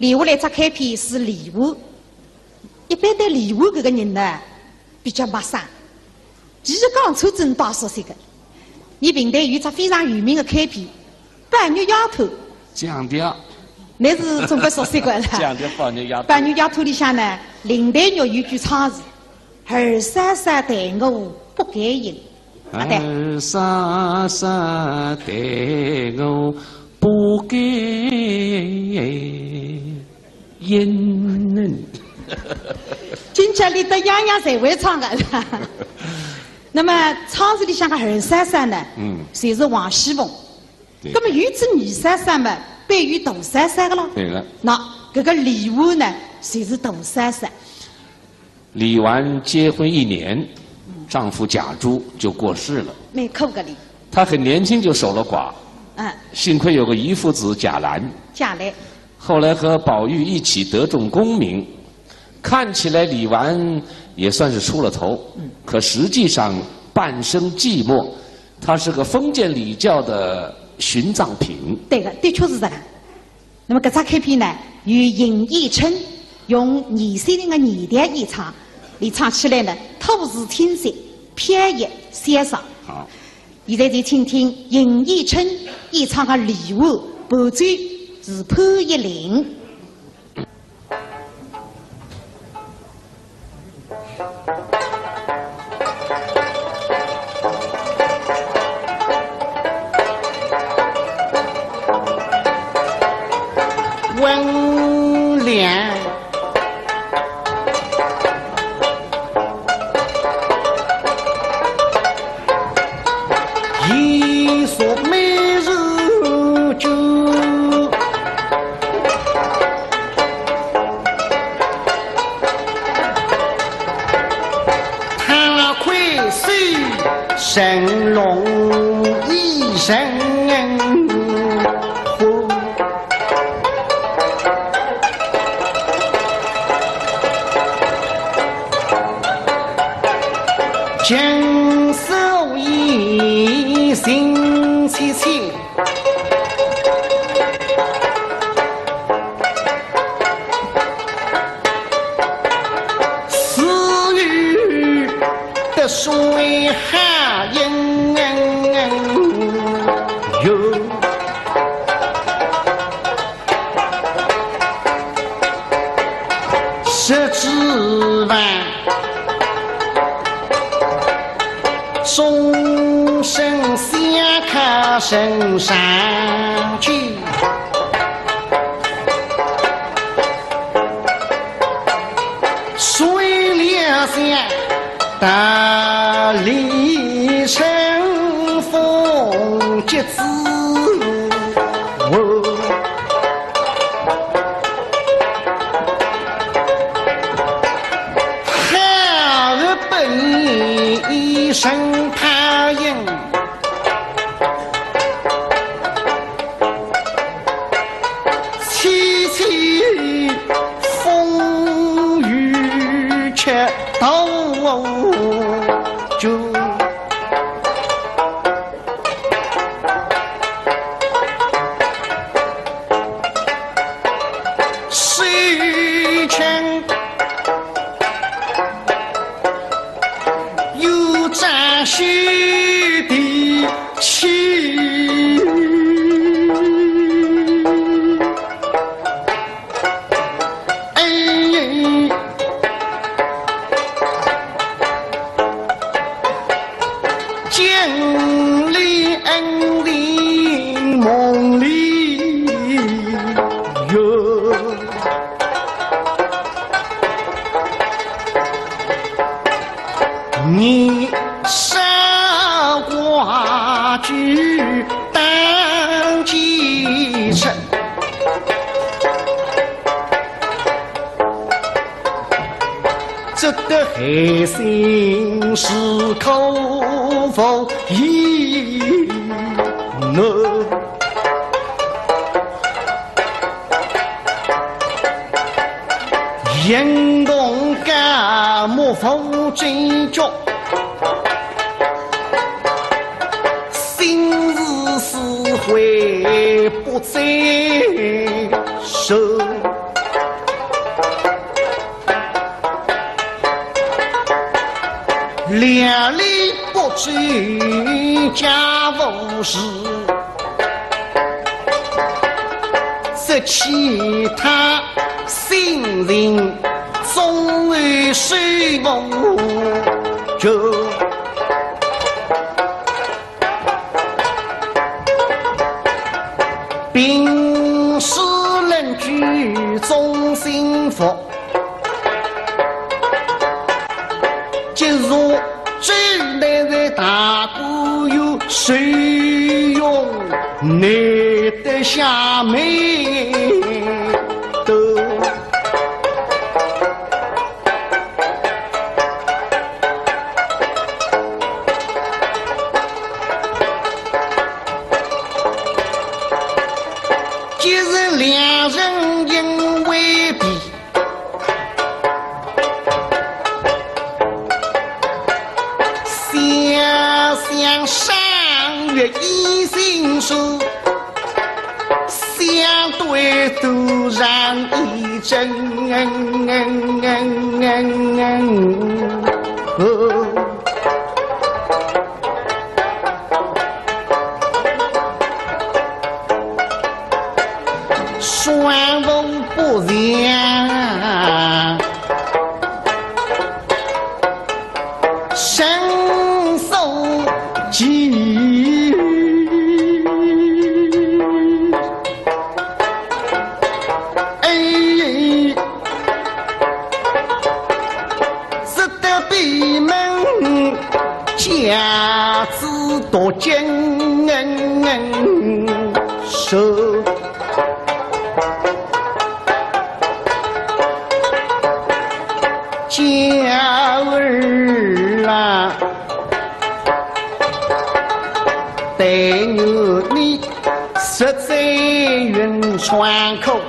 李武来只开篇是李武，一般对李武这个人呢比较陌生。其实讲出真大熟悉的，你平台有只非常有名的开篇《白玉丫头》。讲的。那是总归熟悉过了。讲的白玉丫头。白玉丫头里向呢，林黛玉有句唱词：“二三三待我不该应。”二三三待我不该应。今朝里的样样侪会唱的。那么唱词里向个二三三呢，就是王熙凤。那么有只女三三嘛，被于大三三的咯。对了。那这个李纨呢，就是大三三。李纨结婚1年，丈夫贾珠就过世了。没哭个哩。她很年轻就守了寡。幸亏有个姨父子贾兰。贾兰。后来和宝玉一起得中功名，看起来李纨也算是出了头。可实际上半生寂寞，她是个封建礼教的殉葬品。对的，的确是这个。那么这只开篇呢，由尹义春用20岁的年代演唱，你唱起来呢，吐字清晰，飘逸潇洒。好，现在就请听尹义春演唱的《李纨》，伴奏是潘一林。温良一所美如酒，他愧虽神龙一神。将手一心齐齐，私语的水哈应哟，十指弯。终身下刻身上去，水两下大理成风节子，哈儿本一声他应，凄凄风雨却到就谁劝有赞许的情，经历恩的梦里哟，你傻瓜句当几成，这个黑心是口否一呢？严公干木否真脚，心事是会不在手。知家务事，这其他新人总为水梦就。平时人居中幸福，今日最来在大鼓有谁用难得下眉头？既然两人因为比，想想上月一心书，相对突然一阵双风不良，身受疾，只得闭门家子多经手。娇儿啊，对你实在云川口，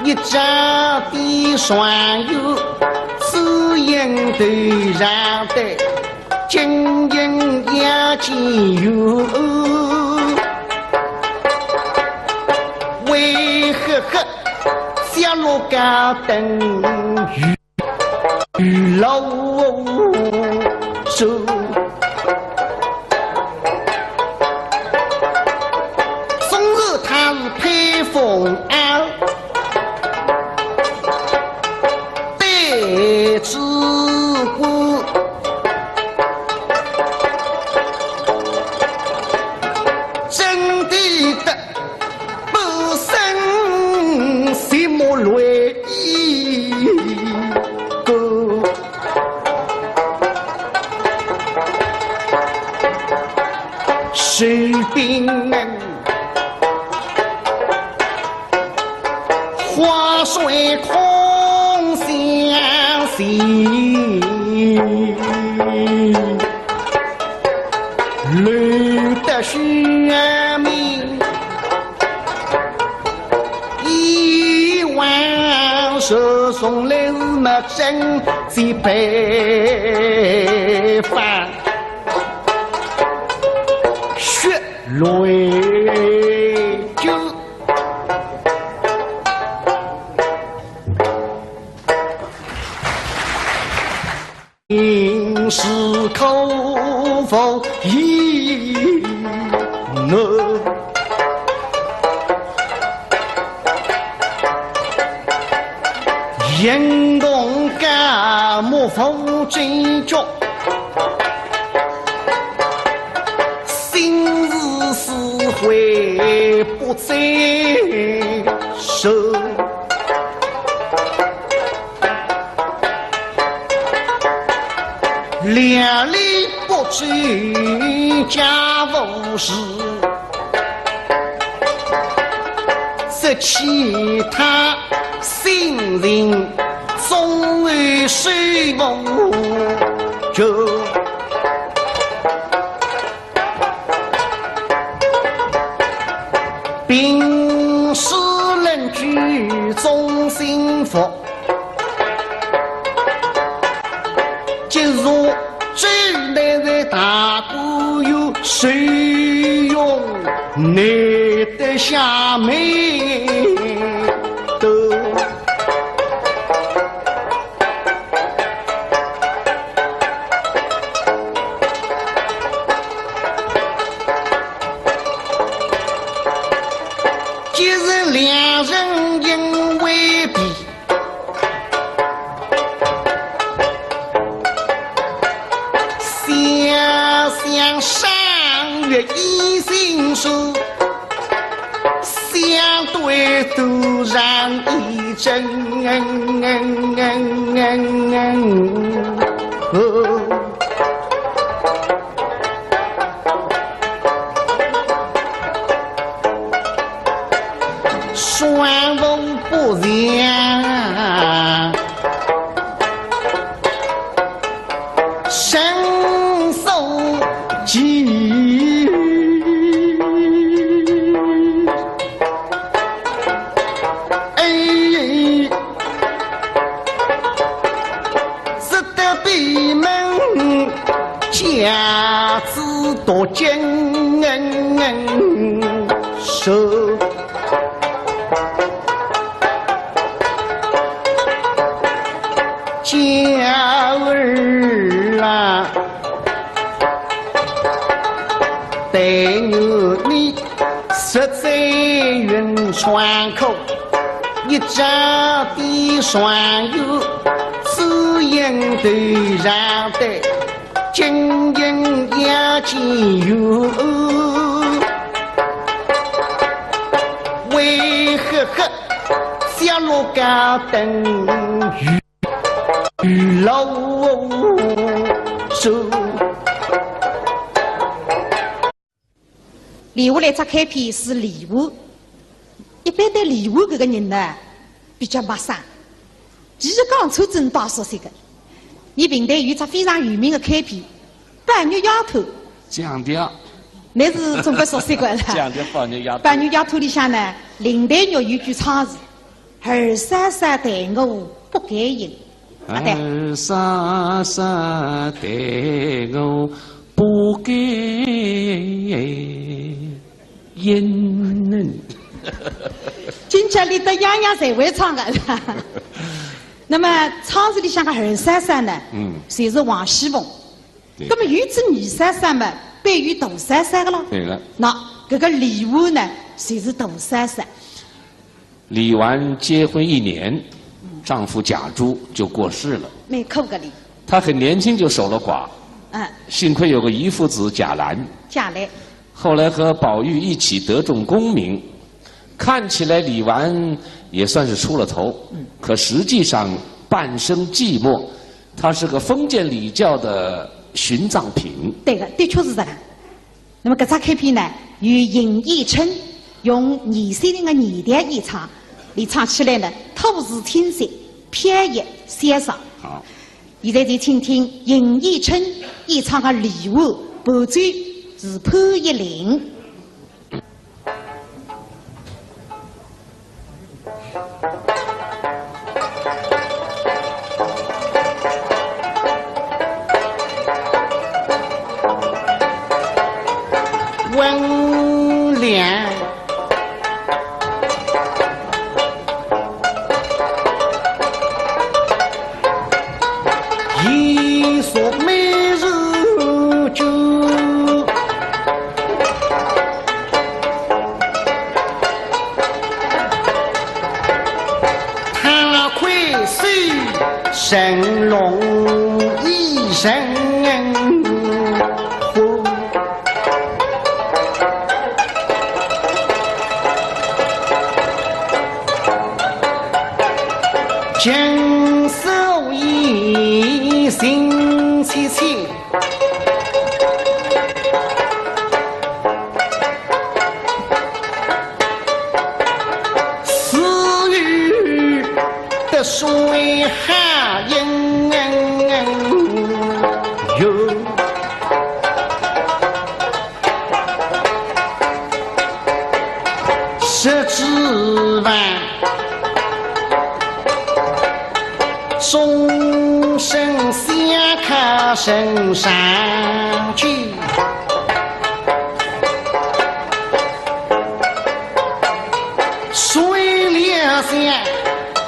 一家的双友，只因对上的经营也仅有，为何下落高等与老手，终日他是配风安，对之故，真的不生什么累意。水兵花水空相惜，绿的玄明一万手送来么真几倍饭泪就应是口否一呢？人动感莫否追究。会不再收，两里不知家务事，这其他新人总为水梦就。平时人居中幸福，今日最来在大鼓有谁用难得下眉头？手，相对突然一阵双风不凉，身受疾。只得闭门家子多艰受。家儿啊，待我你实在云川口，一家的双友，只因对上的经营也仅有，为何下落高等与老手？礼物来只开篇是礼物，一般对礼物这个人呢比较陌生。其实讲出真大熟悉的，你平台有只非常有名的开篇《半月丫头》，降调，那是中国熟悉的了。降调半月丫头。半月丫头里向呢，林黛玉有句唱词：“二三三待我不该应。”二三三待我不该应。今朝里的样样侪会唱的。那么唱词里向的二三三呢，就是王熙凤。那么有只女三三嘛，便于大三三的咯。对了。那这个李纨呢，就是大三三。李纨结婚1年，丈夫贾珠就过世了。没哭个哩。她很年轻就守了寡。幸亏有个姨父子贾兰。贾兰。后来和宝玉一起得中功名，看起来李纨也算是出了头。可实际上半生寂寞，她是个封建礼教的殉葬品。对的，的确是这个。那么这张开篇呢，由尹义春用20岁的年代演唱，你唱起来呢，透视天色，飘逸潇洒。好，现在就请听尹义春演唱的《礼物》，伴奏是潘一林。温良一所美如酒，他会水神龙一神火，经受一心凄凄，死于的水下应有，十指弯。终身相靠身上去，水两下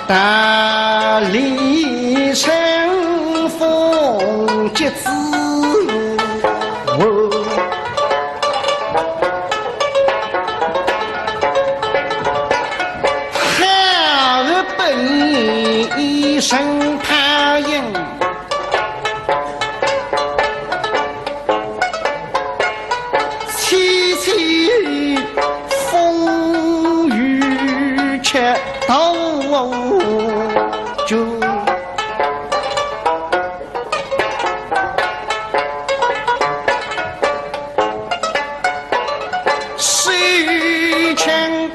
大理成风节子，好儿本一生他应，凄凄头就水清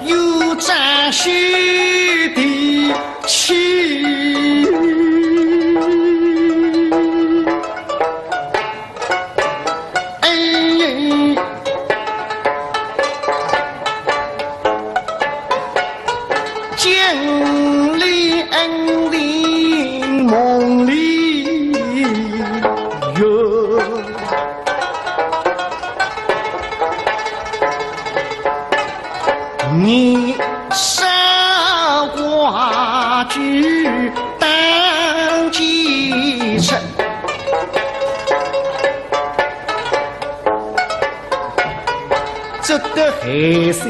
有沾须的气，经历恩的梦里哟，你傻瓜居当几成，这个黑色。